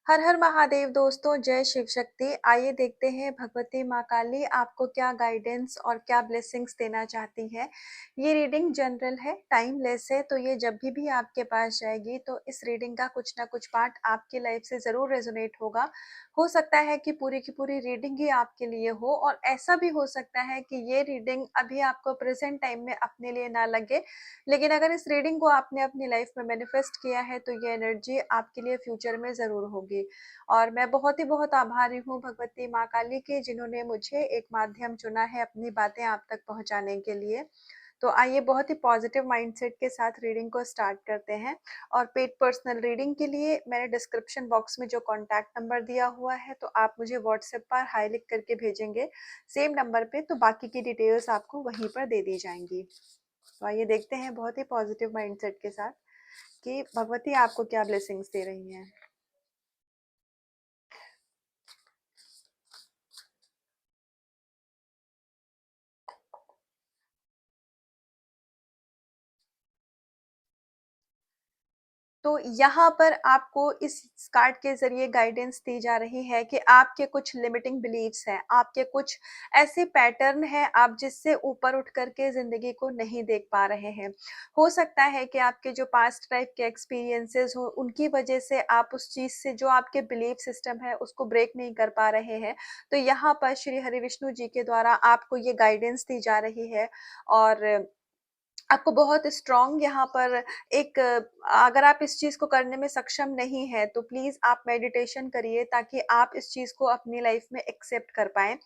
हर हर महादेव दोस्तों, जय शिव शक्ति। आइए देखते हैं भगवती माँ काली आपको क्या गाइडेंस और क्या ब्लेसिंग्स देना चाहती है। ये रीडिंग जनरल है, टाइमलेस है, तो ये जब भी आपके पास जाएगी तो इस रीडिंग का कुछ ना कुछ पार्ट आपकी लाइफ से जरूर रेजोनेट होगा। हो सकता है कि पूरी की पूरी रीडिंग ही आपके लिए हो, और ऐसा भी हो सकता है कि ये रीडिंग अभी आपको प्रेजेंट टाइम में अपने लिए ना लगे, लेकिन अगर इस रीडिंग को आपने अपनी लाइफ में मैनिफेस्ट किया है तो ये एनर्जी आपके लिए फ्यूचर में ज़रूर होगी। और मैं बहुत ही बहुत आभारी हूँ भगवती माँ काली की, जिन्होंने मुझे एक माध्यम चुना है अपनी बातें आप तक पहुँचाने के लिए। तो आइए बहुत ही पॉजिटिव माइंडसेट के साथ रीडिंग को स्टार्ट करते हैं। और पेड पर्सनल रीडिंग के लिए मैंने डिस्क्रिप्शन बॉक्स में जो कॉन्टैक्ट नंबर दिया हुआ है, तो आप मुझे व्हाट्सएप पर हाई लिख करके भेजेंगे सेम नंबर पे, तो बाकी की डिटेल्स आपको वहीं पर दे दी जाएंगी। तो आइए देखते हैं बहुत ही पॉजिटिव माइंडसेट के साथ कि भगवती आपको क्या ब्लेसिंग्स दे रही हैं। तो यहाँ पर आपको इस कार्ड के ज़रिए गाइडेंस दी जा रही है कि आपके कुछ लिमिटिंग बिलीव्स हैं, आपके कुछ ऐसे पैटर्न हैं आप जिससे ऊपर उठ करके ज़िंदगी को नहीं देख पा रहे हैं। हो सकता है कि आपके जो पास्ट लाइफ के एक्सपीरियंसेस हो, उनकी वजह से आप उस चीज़ से जो आपके बिलीफ सिस्टम है उसको ब्रेक नहीं कर पा रहे हैं। तो यहाँ पर श्री हरि विष्णु जी के द्वारा आपको ये गाइडेंस दी जा रही है। और आपको बहुत स्ट्रॉन्ग यहाँ पर एक अगर आप इस चीज़ को करने में सक्षम नहीं है तो प्लीज़ आप मेडिटेशन करिए, ताकि आप इस चीज़ को अपनी लाइफ में एक्सेप्ट कर पाएँ।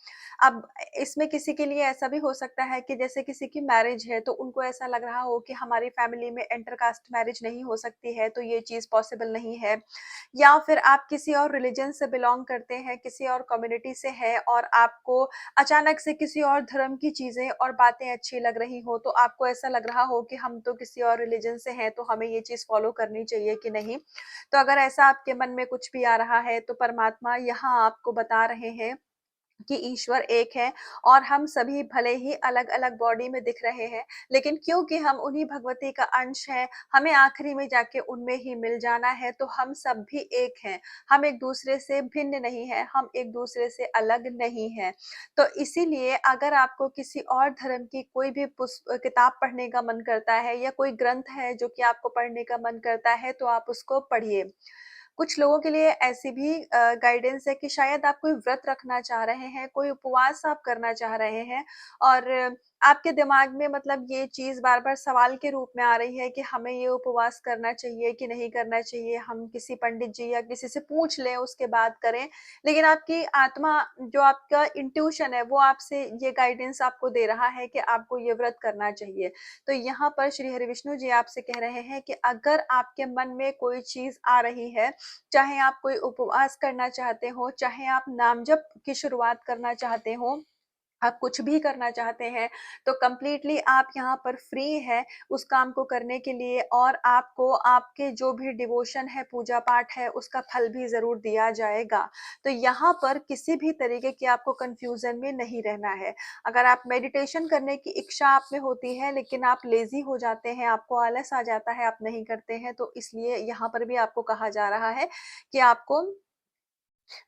अब इसमें किसी के लिए ऐसा भी हो सकता है कि जैसे किसी की मैरिज है तो उनको ऐसा लग रहा हो कि हमारी फैमिली में इंटर कास्ट मैरिज नहीं हो सकती है, तो ये चीज़ पॉसिबल नहीं है। या फिर आप किसी और रिलीजन से बिलॉन्ग करते हैं, किसी और कम्युनिटी से हैं, और आपको अचानक से किसी और धर्म की चीज़ें और बातें अच्छी लग रही हो, तो आपको ऐसा लग रहा हो कि हम तो किसी और रिलीजन से हैं, तो हमें ये चीज़ फॉलो करनी चाहिए कि नहीं। तो अगर ऐसा आपके मन में कुछ भी आ रहा है तो परमात्मा यहाँ आपको बता रहे हैं कि ईश्वर एक है, और हम सभी भले ही अलग-अलग बॉडी में दिख रहे हैं, लेकिन क्योंकि हम उन्हीं भगवती का अंश हैं, हमें आखिरी में जाके उनमें ही मिल जाना है, तो हम सब भी एक हैं। हम एक दूसरे से भिन्न नहीं हैं, हम एक दूसरे से अलग नहीं हैं। तो इसीलिए अगर आपको किसी और धर्म की कोई भी किताब पढ़ने का मन करता है, या कोई ग्रंथ है जो कि आपको पढ़ने का मन करता है, तो आप उसको पढ़िए। कुछ लोगों के लिए ऐसी भी गाइडेंस है कि शायद आप कोई व्रत रखना चाह रहे हैं, कोई उपवास आप करना चाह रहे हैं, और आपके दिमाग में मतलब ये चीज़ बार-बार सवाल के रूप में आ रही है कि हमें ये उपवास करना चाहिए कि नहीं करना चाहिए, हम किसी पंडित जी या किसी से पूछ लें उसके बाद करें। लेकिन आपकी आत्मा, जो आपका इंट्यूशन है, वो आपसे ये गाइडेंस आपको दे रहा है कि आपको ये व्रत करना चाहिए। तो यहाँ पर श्री हरि विष्णु जी आपसे कह रहे हैं कि अगर आपके मन में कोई चीज़ आ रही है, चाहे आप कोई उपवास करना चाहते हो, चाहे आप नाम जप की शुरुआत करना चाहते हो, आप कुछ भी करना चाहते हैं, तो कंप्लीटली आप यहाँ पर फ्री हैं उस काम को करने के लिए, और आपको आपके जो भी डिवोशन है, पूजा पाठ है, उसका फल भी ज़रूर दिया जाएगा। तो यहाँ पर किसी भी तरीके की आपको कन्फ्यूज़न में नहीं रहना है। अगर आप मेडिटेशन करने की इच्छा आप में होती है, लेकिन आप लेज़ी हो जाते हैं, आपको आलस आ जाता है, आप नहीं करते हैं, तो इसलिए यहाँ पर भी आपको कहा जा रहा है कि आपको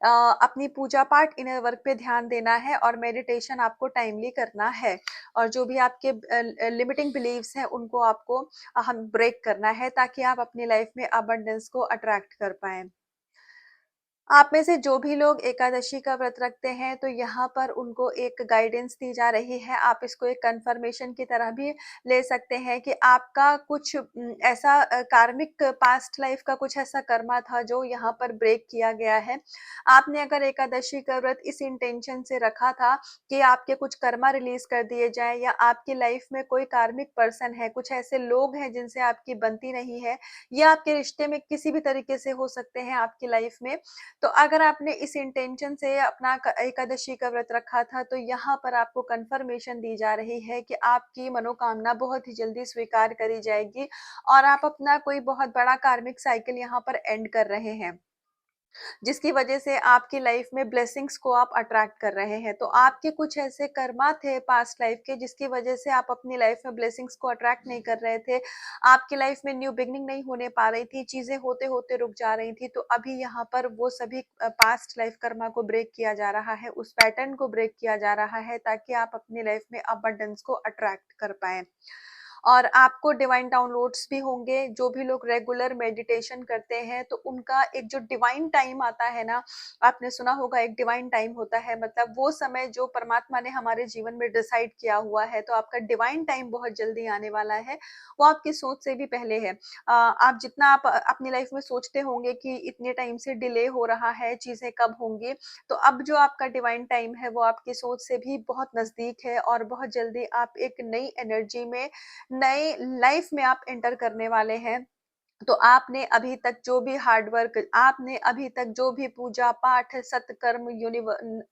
अ, अपनी पूजा पाठ इनर वर्क पे ध्यान देना है, और मेडिटेशन आपको टाइमली करना है। और जो भी आपके लिमिटिंग बिलीव्स हैं उनको आपको हम ब्रेक करना है, ताकि आप अपनी लाइफ में अबंडेंस को अट्रैक्ट कर पाएँ। आप में से जो भी लोग एकादशी का व्रत रखते हैं, तो यहाँ पर उनको एक गाइडेंस दी जा रही है। आप इसको एक कंफर्मेशन की तरह भी ले सकते हैं कि आपका कुछ ऐसा कार्मिक पास्ट लाइफ का कुछ ऐसा कर्मा था जो यहाँ पर ब्रेक किया गया है। आपने अगर एकादशी का व्रत इस इंटेंशन से रखा था कि आपके कुछ कर्मा रिलीज कर दिए जाएँ, या आपकी लाइफ में कोई कार्मिक पर्सन है, कुछ ऐसे लोग हैं जिनसे आपकी बनती नहीं है, या आपके रिश्ते में किसी भी तरीके से हो सकते हैं आपकी लाइफ में। तो अगर आपने इस इंटेंशन से अपना एकादशी का व्रत रखा था, तो यहाँ पर आपको कंफर्मेशन दी जा रही है कि आपकी मनोकामना बहुत ही जल्दी स्वीकार करी जाएगी, और आप अपना कोई बहुत बड़ा कार्मिक साइकिल यहाँ पर एंड कर रहे हैं। जिसकी वजह से आपकी लाइफ में ब्लेसिंग्स को आप अट्रैक्ट कर रहे हैं। तो आपके कुछ ऐसे कर्मा थे पास्ट लाइफ के जिसकी वजह से आप अपनी लाइफ में ब्लेसिंग्स को अट्रैक्ट नहीं कर रहे थे। आपकी लाइफ में न्यू बिगिनिंग नहीं होने पा रही थी, चीज़ें होते-होते रुक जा रही थी। तो अभी यहाँ पर वो सभी पास्ट लाइफ कर्मा को ब्रेक किया जा रहा है, उस पैटर्न को ब्रेक किया जा रहा है ताकि आप अपनी लाइफ में अबंडेंस को अट्रैक्ट कर पाएँ। और आपको डिवाइन डाउनलोड्स भी होंगे। जो भी लोग रेगुलर मेडिटेशन करते हैं तो उनका एक जो डिवाइन टाइम आता है ना, आपने सुना होगा एक डिवाइन टाइम होता है, मतलब वो समय जो परमात्मा ने हमारे जीवन में डिसाइड किया हुआ है। तो आपका डिवाइन टाइम बहुत जल्दी आने वाला है, वो आपकी सोच से भी पहले है। आप जितना आप अपनी लाइफ में सोचते होंगे कि इतने टाइम से डिले हो रहा है, चीजें कब होंगी, तो अब जो आपका डिवाइन टाइम है वो आपकी सोच से भी बहुत नजदीक है और बहुत जल्दी आप एक नई एनर्जी में, नए लाइफ में आप एंटर करने वाले हैं। तो आपने अभी तक जो भी हार्ड वर्क, आपने अभी तक जो भी पूजा पाठ सत्कर्म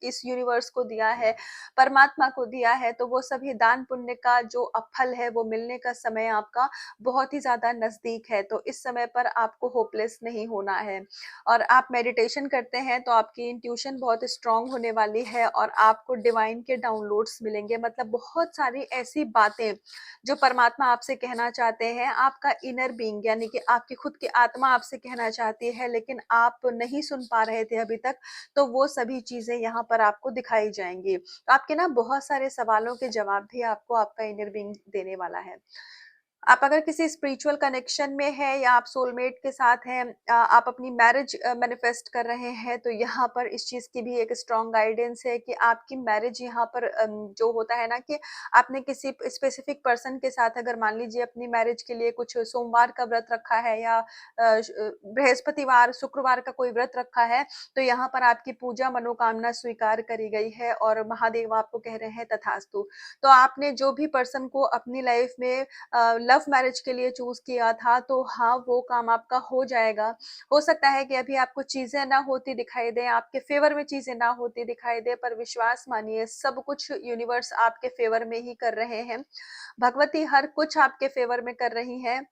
इस यूनिवर्स को दिया है, परमात्मा को दिया है, तो वो सभी दान पुण्य का जो फल है वो मिलने का समय आपका बहुत ही ज्यादा नजदीक है। तो इस समय पर आपको होपलेस नहीं होना है। और आप मेडिटेशन करते हैं तो आपकी इंट्यूशन बहुत स्ट्रांग होने वाली है और आपको डिवाइन के डाउनलोड्स मिलेंगे। मतलब बहुत सारी ऐसी बातें जो परमात्मा आपसे कहना चाहते हैं, आपका इनर बीइंग यानी कि आपकी खुद की आत्मा आपसे कहना चाहती है, लेकिन आप नहीं सुन पा रहे थे अभी तक, तो वो सभी चीजें यहाँ पर आपको दिखाई जाएंगी। आपके ना बहुत सारे सवालों के जवाब भी आपको आपका इनर बीइंग देने वाला है। आप अगर किसी स्पिरिचुअल कनेक्शन में हैं या आप सोलमेट के साथ हैं, आप अपनी मैरिज मैनिफेस्ट कर रहे हैं, तो यहाँ पर इस चीज की भी एक स्ट्रॉन्ग गाइडेंस है कि आपकी मैरिज यहाँ पर जो होता है ना कि आपने किसी स्पेसिफिक पर्सन के साथ, अगर मान लीजिए अपनी मैरिज के लिए कुछ सोमवार का व्रत रखा है या बृहस्पतिवार शुक्रवार का कोई व्रत रखा है, तो यहाँ पर आपकी पूजा मनोकामना स्वीकार करी गई है और महादेव आपको कह रहे हैं तथास्तु। तो आपने जो भी पर्सन को अपनी लाइफ में लव मैरिज के लिए चूज किया था, तो हाँ वो काम आपका हो जाएगा। हो सकता है कि अभी आपको चीजें ना होती दिखाई दे, आपके फेवर में चीजें ना होती दिखाई दे, पर विश्वास मानिए सब कुछ यूनिवर्स आपके फेवर में ही कर रहे हैं। भगवती हर कुछ आपके फेवर में कर रही है।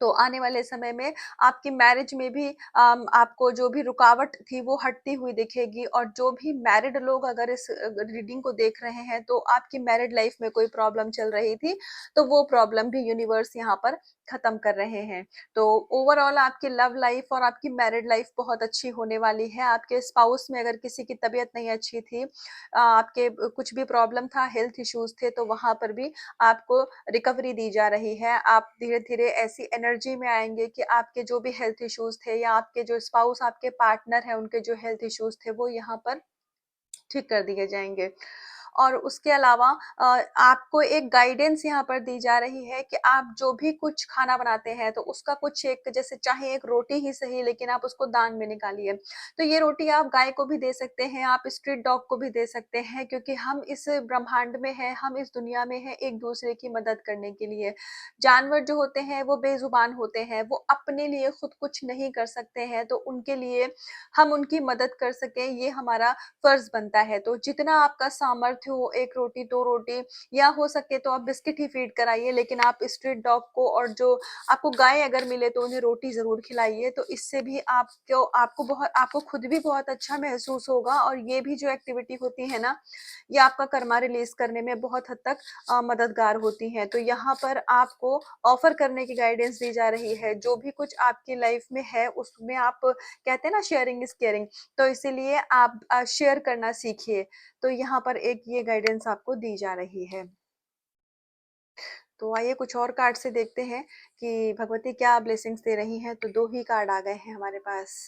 तो आने वाले समय में आपकी मैरिज में भी आपको जो भी रुकावट थी वो हटती हुई दिखेगी। और जो भी मैरिड लोग अगर इस रीडिंग को देख रहे हैं, तो आपकी मैरिड लाइफ में कोई प्रॉब्लम चल रही थी, तो वो प्रॉब्लम भी यूनिवर्स यहाँ पर खत्म कर रहे हैं। तो ओवरऑल आपकी लव लाइफ और आपकी मैरिड लाइफ बहुत अच्छी होने वाली है। आपके स्पाउस में अगर किसी की तबीयत नहीं अच्छी थी, आपके कुछ भी प्रॉब्लम था, हेल्थ इश्यूज थे, तो वहां पर भी आपको रिकवरी दी जा रही है। आप धीरे-धीरे ऐसी एनर्जी में आएँगे कि आपके जो भी हेल्थ इश्यूज थे या आपके जो स्पाउस, आपके पार्टनर हैं, उनके जो हेल्थ इश्यूज थे, वो यहाँ पर ठीक कर दिए जाएँगे। और उसके अलावा आपको एक गाइडेंस यहाँ पर दी जा रही है कि आप जो भी कुछ खाना बनाते हैं, तो उसका कुछ एक, जैसे चाहे एक रोटी ही सही, लेकिन आप उसको दान में निकालिए। तो ये रोटी आप गाय को भी दे सकते हैं, आप स्ट्रीट डॉग को भी दे सकते हैं, क्योंकि हम इस ब्रह्मांड में हैं, हम इस दुनिया में हैं एक-दूसरे की मदद करने के लिए। जानवर जो होते हैं वो बेज़ुबान होते हैं, वो अपने लिए खुद कुछ नहीं कर सकते हैं, तो उनके लिए हम उनकी मदद कर सकें, ये हमारा फर्ज बनता है। तो जितना आपका सामर्थ्य हो, 1 रोटी 2 रोटी, या हो सके तो आप बिस्किट ही फीड कराइए, लेकिन आप स्ट्रीट डॉग को और जो आपको गाय अगर मिले तो उन्हें रोटी जरूर खिलाइए। तो इससे भी आपको खुद भी बहुत अच्छा महसूस होगा, और ये भी जो एक्टिविटी होती है ना, ये आपका कर्मा रिलीज करने में बहुत हद तक मददगार होती हैं। तो यहाँ पर आपको ऑफर करने की गाइडेंस दी जा रही है। जो भी कुछ आपकी लाइफ में है उसमें आप, कहते हैं ना शेयरिंग इज केयरिंग, तो इसीलिए आप शेयर करना सीखिए। तो यहाँ पर एक ये गाइडेंस आपको दी जा रही है। तो आइए कुछ और कार्ड से देखते हैं कि भगवती क्या ब्लेसिंग्स दे रही हैं। तो 2 ही कार्ड आ गए हैं हमारे पास।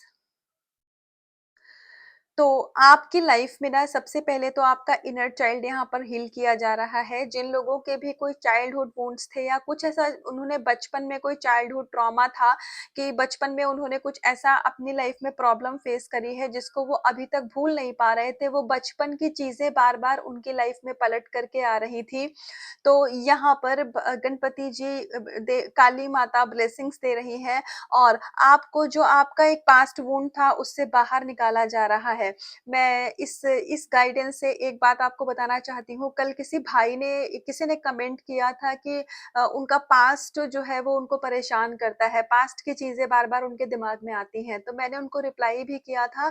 तो आपकी लाइफ में ना सबसे पहले तो आपका इनर चाइल्ड यहाँ पर हील किया जा रहा है। जिन लोगों के भी कोई चाइल्डहुड वुंड्स थे या कुछ ऐसा, उन्होंने बचपन में कोई चाइल्डहुड ट्रॉमा था कि बचपन में उन्होंने कुछ ऐसा अपनी लाइफ में प्रॉब्लम फेस करी है जिसको वो अभी तक भूल नहीं पा रहे थे, वो बचपन की चीजें बार बार उनकी लाइफ में पलट करके आ रही थी। तो यहाँ पर गणपति जी, काली माता ब्लेसिंग्स दे रही है, और आपको जो आपका एक पास्ट वुंड था उससे बाहर निकाला जा रहा है। मैं इस गाइडेंस से एक बात आपको बताना चाहती हूँ, कल किसी ने कमेंट किया था कि उनका पास्ट जो है वो उनको परेशान करता है, पास्ट की चीज़ें बार-बार उनके दिमाग में आती हैं। तो मैंने उनको रिप्लाई भी किया था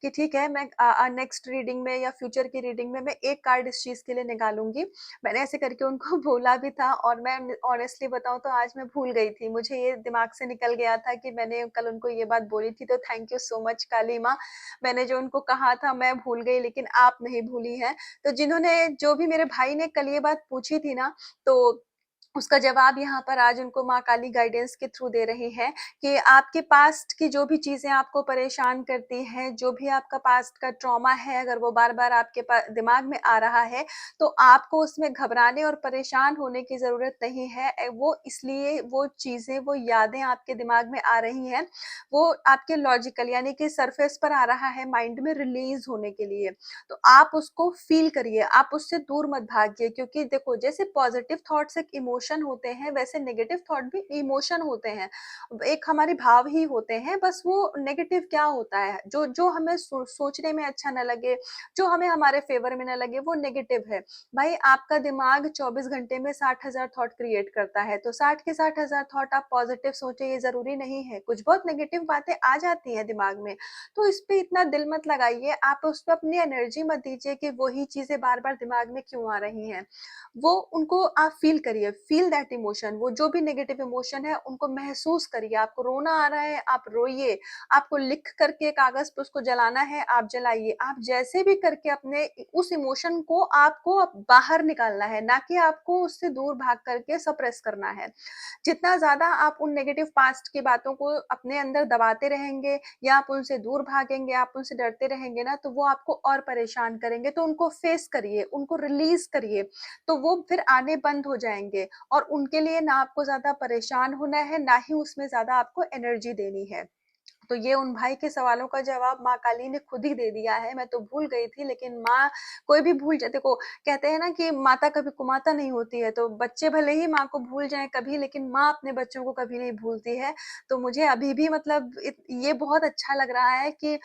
कि ठीक है, मैं नेक्स्ट रीडिंग में या फ्यूचर की रीडिंग में मैं एक कार्ड इस चीज़ के लिए निकालूँगी। मैंने ऐसे करके उनको बोला भी था और मैं ऑनेस्टली बताऊँ तो आज मैं भूल गई थी। मुझे ये दिमाग से निकल गया था कि मैंने कल उनको ये बात बोली थी, तो थैंक यू सो मच काली माँ। मैंने जो उनको कहा था मैं भूल गई, लेकिन आप नहीं भूली हैं। तो जो भी मेरे भाई ने कल ये बात पूछी थी ना, तो उसका जवाब यहाँ पर आज उनको माँ काली गाइडेंस के थ्रू दे रही है कि आपके पास्ट की जो भी चीज़ें आपको परेशान करती हैं, जो भी आपका पास्ट का ट्रॉमा है, अगर वो बार-बार आपके दिमाग में आ रहा है, तो आपको उसमें घबराने और परेशान होने की ज़रूरत नहीं है। वो इसलिए वो चीज़ें, वो यादें आपके दिमाग में आ रही हैं, वो आपके लॉजिकल यानी कि सरफेस पर आ रहा है माइंड में रिलीज़ होने के लिए। तो आप उसको फ़ील करिए, आप उससे दूर मत भागिए, क्योंकि देखो जैसे पॉज़िटिव थॉट्स एक इमोशन होते हैं, वैसे नेगेटिव थॉट भी इमोशन होते हैं। एक हमारे भाव ही होते हैं, बस वो नेगेटिव क्या होता है, जो जो हमें सोचने में अच्छा ना लगे, जो हमें हमारे फ़ेवर में ना लगे, वो नेगेटिव है। भाई आपका दिमाग 24 घंटे में 60,000 थॉट क्रिएट करता है, तो 60 के 60,000 थॉट आप पॉज़िटिव सोचें ये ज़रूरी नहीं है। कुछ बहुत नेगेटिव बातें आ जाती हैं दिमाग में, तो इस पे इतना दिल मत लगाइए, आप उस पे अपनी एनर्जी मत दीजिए कि वही चीज़ें बार-बार दिमाग में क्यों आ रही हैं। वो उनको आप फ़ील करिए, फ़ील दैट इमोशन, वो जो भी नेगेटिव इमोशन है उनको महसूस करिए। आपको रोना आ रहा है, आप रोइए, आपको लिख करके कागज़ पे उसको जलाना है, आप जलाइए। आप जैसे भी करके अपने उस इमोशन को आपको अब बाहर निकालना है, ना कि आपको उससे दूर भाग करके सप्रेस करना है। जितना ज़्यादा आप उन नेगेटिव पास्ट की बातों को अपने अंदर दबाते रहेंगे या आप उनसे दूर भागेंगे, आप उनसे डरते रहेंगे ना, तो वो आपको और परेशान करेंगे। तो उनको फेस करिए, उनको रिलीज़ करिए, तो वो फिर आने बंद हो जाएँगे और उनके लिए ना आपको ज़्यादा परेशान होना है, ना ही उसमें ज़्यादा आपको एनर्जी देनी है। तो ये उन भाई के सवालों का जवाब माँ काली ने खुद ही दे दिया है, मैं तो भूल गई थी, लेकिन माँ कोई भी भूल जाए, देखो कहते हैं ना कि माता कभी कुमाता नहीं होती है, तो बच्चे भले ही माँ को भूल जाएँ कभी, लेकिन माँ अपने बच्चों को कभी नहीं भूलती है। तो मुझे अभी भी मतलब ये बहुत अच्छा लग रहा है कि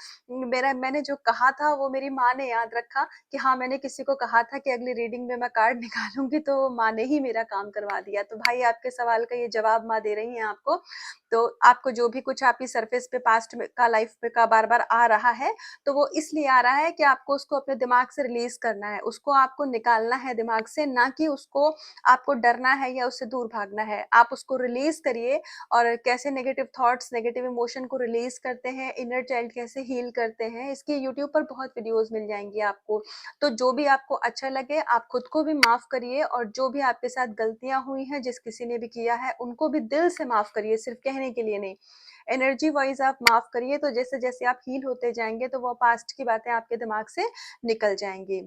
मैंने जो कहा था वो मेरी माँ ने याद रखा कि हाँ, मैंने किसी को कहा था कि अगली रीडिंग में मैं कार्ड निकालूँगी, तो माँ ने ही मेरा काम करवा दिया। तो भाई आपके सवाल का ये जवाब माँ दे रही हैं आपको। तो आपको जो भी कुछ आपकी सरफेस पे पास्ट में का लाइफ में का बार-बार आ रहा है, तो वो इसलिए आ रहा है कि आपको उसको अपने दिमाग से रिलीज़ करना है, उसको आपको निकालना है दिमाग से, ना कि उसको आपको डरना है या उससे दूर भागना है। आप उसको रिलीज़ करिए और कैसे नेगेटिव थॉट्स, नेगेटिव इमोशन को रिलीज़ करते हैं, इनर चाइल्ड कैसे हील करते हैं, इसकी यूट्यूब पर बहुत वीडियोज़ मिल जाएँगी आपको। तो जो भी आपको अच्छा लगे, आप खुद को भी माफ़ करिए और जो भी आपके साथ गलतियाँ हुई हैं, जिस किसी ने भी किया है, उनको भी दिल से माफ़ करिए, सिर्फ़ कहने के लिए नहीं। एनर्जी वाइज़ आप माफ़ करिए, तो जैसे-जैसे आप हील होते जाएँगे, तो वो पास्ट की बातें आपके दिमाग से निकल जाएँगी।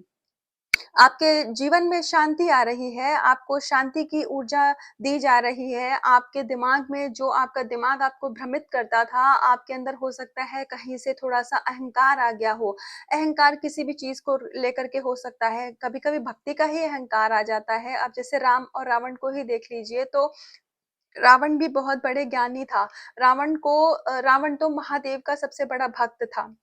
आपके जीवन में शांति आ रही है, आपको शांति की ऊर्जा दी जा रही है, आपके दिमाग में जो आपका दिमाग आपको भ्रमित करता था, आपके अंदर हो सकता है कहीं से थोड़ा-सा अहंकार आ गया हो। अहंकार किसी भी चीज़ को लेकर के हो सकता है, कभी-कभी भक्ति का ही अहंकार आ जाता है। अब जैसे राम और रावण को ही देख लीजिए, तो रावण भी बहुत बड़े ज्ञानी था। रावण तो महादेव का सबसे बड़ा भक्त था।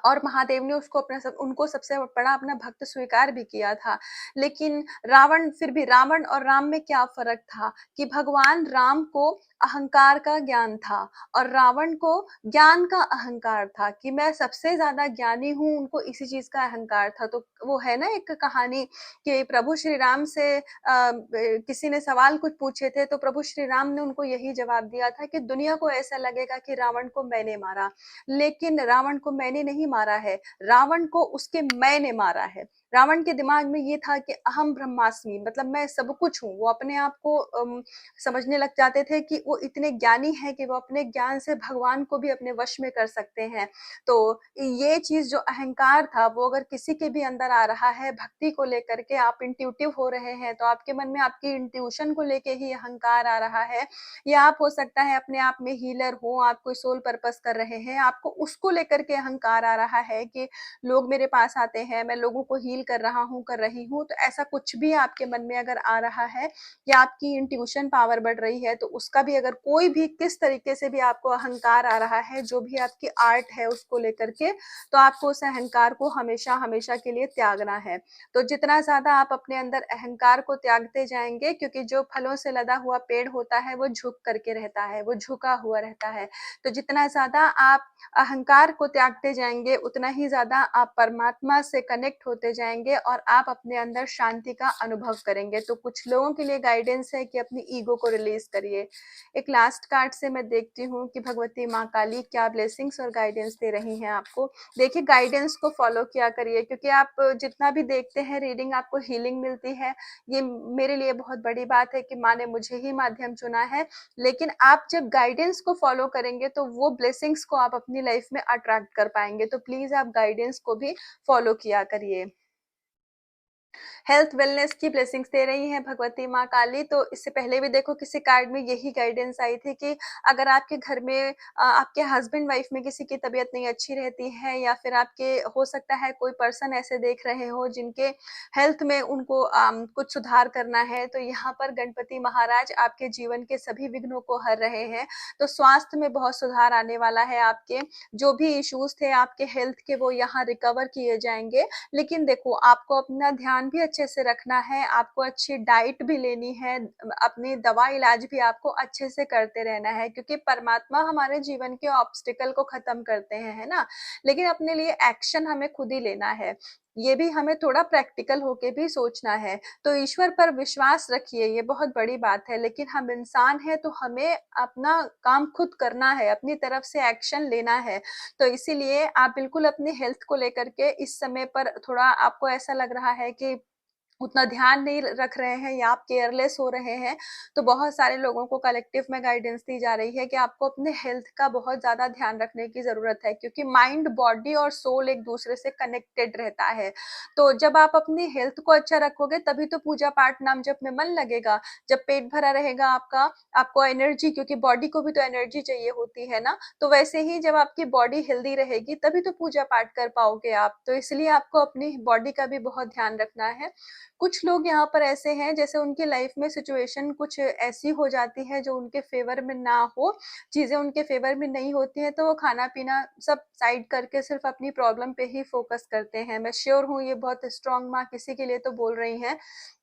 और महादेव ने उनको सबसे बड़ा अपना भक्त स्वीकार भी किया था। लेकिन रावण और राम में क्या फ़र्क था कि भगवान राम को अहंकार का ज्ञान था और रावण को ज्ञान का अहंकार था कि मैं सबसे ज़्यादा ज्ञानी हूँ, उनको इसी चीज़ का अहंकार था। तो वो है ना एक कहानी कि प्रभु श्री राम से किसी ने सवाल कुछ पूछे थे, तो प्रभु श्री राम ने उनको यही जवाब दिया था कि दुनिया को ऐसा लगेगा कि रावण को मैंने मारा। लेकिन रावण को मैंने नहीं मारा है, रावण को उसके मैं ने मारा है। रावण के दिमाग में ये था कि अहम ब्रह्मास्मि, मतलब मैं सब कुछ हूँ। वो अपने आप को समझने लग जाते थे कि वो इतने ज्ञानी हैं कि वो अपने ज्ञान से भगवान को भी अपने वश में कर सकते हैं। तो ये चीज़ जो अहंकार था, वो अगर किसी के भी अंदर आ रहा है भक्ति को लेकर के, आप इंट्यूटिव हो रहे हैं, तो आपके मन में आपकी इंट्यूशन को लेके ही अहंकार आ रहा है, या आप हो सकता है अपने आप में हीलर हो, आप कोई सोल पर्पस कर रहे हैं, आपको उसको लेकर के अहंकार आ रहा है कि लोग मेरे पास आते हैं, मैं लोगों को हील फ़ील कर रहा हूँ, कर रही हूँ, तो ऐसा कुछ भी आपके मन में अगर आ रहा है या आपकी इंट्यूशन पावर बढ़ रही है, तो उसका भी अगर कोई भी किस तरीके से भी आपको अहंकार आ रहा है, जो भी आपकी आर्ट है उसको लेकर के, तो आपको उस अहंकार को हमेशा-हमेशा के लिए त्यागना है। तो जितना ज़्यादा आप अपने अंदर अहंकार को त्यागते जाएँगे, क्योंकि जो फलों से लदा हुआ पेड़ होता है, वो झुक करके रहता है, वो झुका हुआ रहता है। तो जितना ज़्यादा आप अहंकार को त्यागते जाएँगे, उतना ही ज़्यादा आप परमात्मा से कनेक्ट होते जाएँगे और आप अपने अंदर शांति का अनुभव करेंगे। तो कुछ लोगों के लिए गाइडेंस है कि अपनी ईगो को रिलीज़ करिए। एक लास्ट कार्ड से मैं देखती हूँ कि भगवती माँ काली क्या ब्लेसिंग्स और गाइडेंस दे रही हैं आपको। देखिए, गाइडेंस को फॉलो किया करिए, क्योंकि आप जितना भी देखते हैं रीडिंग, आपको हीलिंग मिलती है। ये मेरे लिए बहुत बड़ी बात है कि माँ ने मुझे ही माध्यम चुना है। लेकिन आप जब गाइडेंस को फॉलो करेंगे, तो वो ब्लेसिंग्स को आप अपनी लाइफ में अट्रैक्ट कर पाएँगे। तो प्लीज़ आप गाइडेंस को भी फॉलो किया करिए। हेल्थ वेलनेस की ब्लेसिंग्स दे रही हैं भगवती माँ काली। तो इससे पहले भी देखो किसी कार्ड में यही गाइडेंस आई थी कि अगर आपके घर में आपके हस्बैंड वाइफ में किसी की तबीयत नहीं अच्छी रहती है, या फिर आपके हो सकता है कोई पर्सन ऐसे देख रहे हो जिनके हेल्थ में उनको कुछ सुधार करना है, तो यहाँ पर गणपति महाराज आपके जीवन के सभी विघ्नों को हर रहे हैं। तो स्वास्थ्य में बहुत सुधार आने वाला है। आपके जो भी इश्यूज थे आपके हेल्थ के, वो यहाँ रिकवर किए जाएंगे। लेकिन देखो, आपको अपना ध्यान भी अच्छे से रखना है, आपको अच्छी डाइट भी लेनी है, अपनी दवा इलाज भी आपको अच्छे से करते रहना है, क्योंकि परमात्मा हमारे जीवन के ऑब्स्टिकल को खत्म करते हैं, है ना? लेकिन अपने लिए एक्शन हमें खुद ही लेना है। ये भी हमें थोड़ा प्रैक्टिकल होके भी सोचना है। तो ईश्वर पर विश्वास रखिए, ये बहुत बड़ी बात है, लेकिन हम इंसान हैं तो हमें अपना काम खुद करना है, अपनी तरफ से एक्शन लेना है। तो इसीलिए आप बिल्कुल अपनी हेल्थ को लेकर के इस समय पर थोड़ा आपको ऐसा लग रहा है कि उतना ध्यान नहीं रख रहे हैं या आप केयरलेस हो रहे हैं, तो बहुत सारे लोगों को कलेक्टिव में गाइडेंस दी जा रही है कि आपको अपने हेल्थ का बहुत ज़्यादा ध्यान रखने की ज़रूरत है, क्योंकि माइंड, बॉडी और सोल एक दूसरे से कनेक्टेड रहता है। तो जब आप अपनी हेल्थ को अच्छा रखोगे, तभी तो पूजा पाठ नाम जप में मन लगेगा। जब पेट भरा रहेगा आपका, आपको एनर्जी, क्योंकि बॉडी को भी तो एनर्जी चाहिए होती है ना, तो वैसे ही जब आपकी बॉडी हेल्दी रहेगी, तभी तो पूजा पाठ कर पाओगे आप। तो इसलिए आपको अपनी बॉडी का भी बहुत ध्यान रखना है। कुछ लोग यहाँ पर ऐसे हैं, जैसे उनकी लाइफ में सिचुएशन कुछ ऐसी हो जाती है जो उनके फेवर में ना हो, चीजें उनके फेवर में नहीं होती हैं, तो वो खाना पीना सब साइड करके सिर्फ अपनी प्रॉब्लम पे ही फोकस करते हैं। मैं श्योर हूँ ये बहुत स्ट्रांग माँ किसी के लिए तो बोल रही हैं।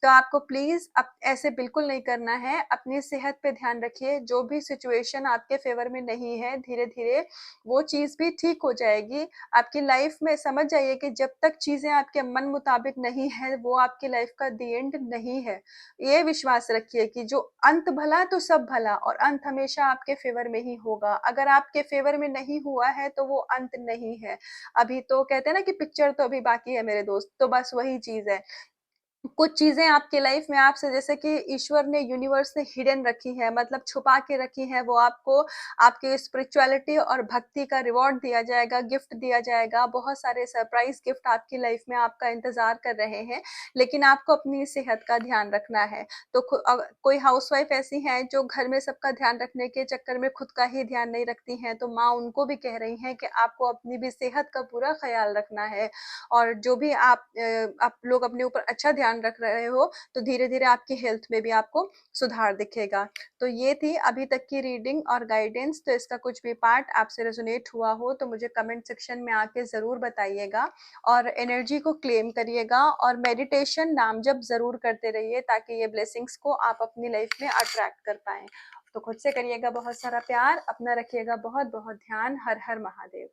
तो आपको प्लीज अब ऐसे बिल्कुल नहीं करना है। अपनी सेहत पे ध्यान रखिए। जो भी सिचुएशन आपके फेवर में नहीं है, धीरे धीरे वो चीज भी ठीक हो जाएगी। आपकी लाइफ में समझ जाइए कि जब तक चीजें आपके मन मुताबिक नहीं है, वो आपकी लाइफ का दी एंड नहीं है। ये विश्वास रखिए कि जो अंत भला तो सब भला, और अंत हमेशा आपके फेवर में ही होगा। अगर आपके फेवर में नहीं हुआ है, तो वो अंत नहीं है। अभी तो कहते हैं ना कि पिक्चर तो अभी बाकी है मेरे दोस्त, तो बस वही चीज है। कुछ चीजें आपकी लाइफ में आपसे, जैसे कि ईश्वर ने, यूनिवर्स ने हिडन रखी है, मतलब छुपा के रखी है, वो आपको आपकी स्पिरिचुअलिटी और भक्ति का रिवॉर्ड दिया जाएगा, गिफ्ट दिया जाएगा। बहुत सारे सरप्राइज गिफ्ट आपकी लाइफ में आपका इंतजार कर रहे हैं, लेकिन आपको अपनी सेहत का ध्यान रखना है। तो कोई हाउसवाइफ ऐसी है जो घर में सबका ध्यान रखने के चक्कर में खुद का ही ध्यान नहीं रखती हैं, तो माँ उनको भी कह रही हैं कि आपको अपनी भी सेहत का पूरा ख्याल रखना है। और जो भी आप लोग अपने ऊपर अच्छा ध्यान रख रहे हो, तो धीरे-धीरे आपकी हेल्थ में भी आपको सुधार दिखेगा। तो ये थी अभी तक की रीडिंग और गाइडेंस। तो इसका कुछ भी पार्ट आपसे रेजोनेट हुआ हो, तो मुझे कमेंट सेक्शन में आके ज़रूर बताइएगा, और एनर्जी को क्लेम करिएगा, और मेडिटेशन, नाम जप ज़रूर करते रहिए, ताकि ये ब्लेसिंग्स को आप अपनी लाइफ में अट्रैक्ट कर पाएँ। तो खुद से करिएगा बहुत सारा प्यार, अपना रखिएगा बहुत-बहुत ध्यान। हर हर महादेव।